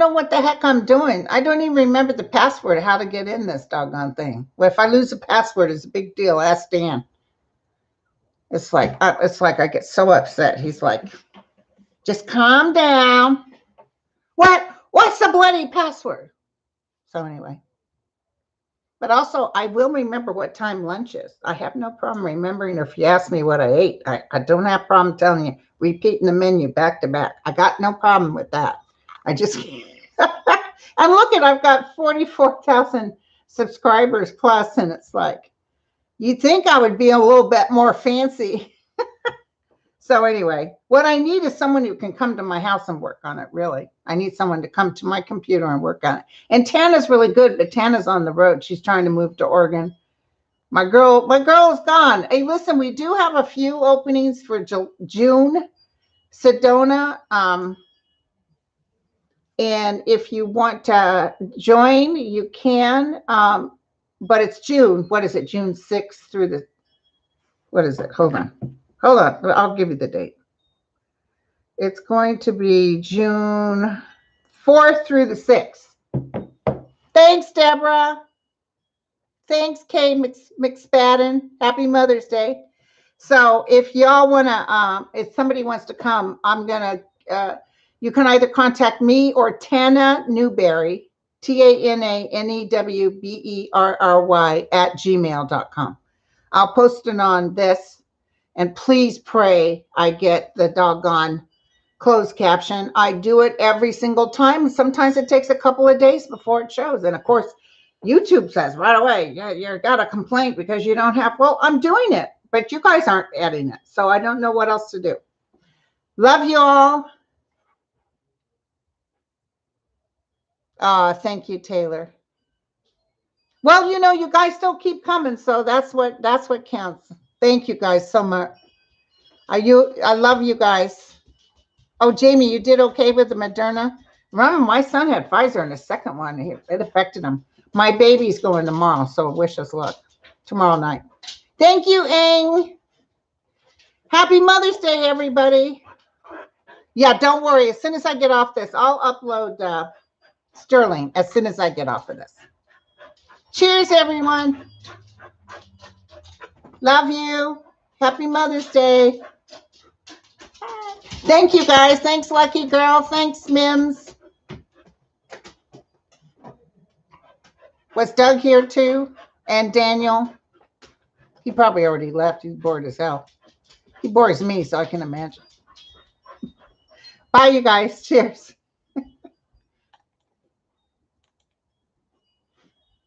what the heck I'm doing. I don't even remember the password, how to get in this doggone thing. Well, if I lose a password, it's a big deal. Ask Dan. It's like I get so upset. He's like, just calm down. What's the bloody password? So anyway. But also, I will remember what time lunch is. I have no problem remembering, or if you ask me what I ate, I don't have a problem telling you, repeating the menu back to back. I got no problem with that. I just, and look I've got 44,000 subscribers plus, and it's like, you'd think I would be a little bit more fancy. So anyway, what I need is someone who can come to my house and work on it, really. I need someone to come to my computer and work on it. And Tana's really good, but Tana's on the road. She's trying to move to Oregon. My girl is gone. Hey, listen, we do have a few openings for June, Sedona. And if you want to join, you can. But it's June. What is it? June 6th through what is it? Hold on. I'll give you the date. It's going to be June 4th through the 6th. Thanks, Deborah. Thanks, Kay McSpadden. Happy Mother's Day. So if y'all want to, if somebody wants to come, I'm going to, you can either contact me or Tana Newberry, TANANEWBERRY @gmail.com. I'll post it on this, and please pray I get the doggone closed caption. I do it every single time. Sometimes it takes a couple of days before it shows. And of course, YouTube says right away, yeah, you got a complaint because you don't have, well, I'm doing it, but you guys aren't adding it. So I don't know what else to do. Love you all. Thank you, Taylor. Well, you know, you guys still keep coming, so that's what counts. Thank you guys so much. I love you guys. Oh, Jamie, you did okay with the Moderna? Remember, my son had Pfizer in the second one. It affected him. My baby's going tomorrow, so wish us luck tomorrow night. Thank you, Ing. Happy Mother's Day, everybody. Yeah, don't worry. As soon as I get off this, I'll upload Sterling as soon as I get off of this. Cheers, everyone. Love you. Happy Mother's Day. Thank you, guys. Thanks, Lucky Girl. Thanks, Mims. Was Doug here too? And Daniel? He probably already left. He's bored as hell. He bores me, so I can imagine. Bye, you guys. Cheers.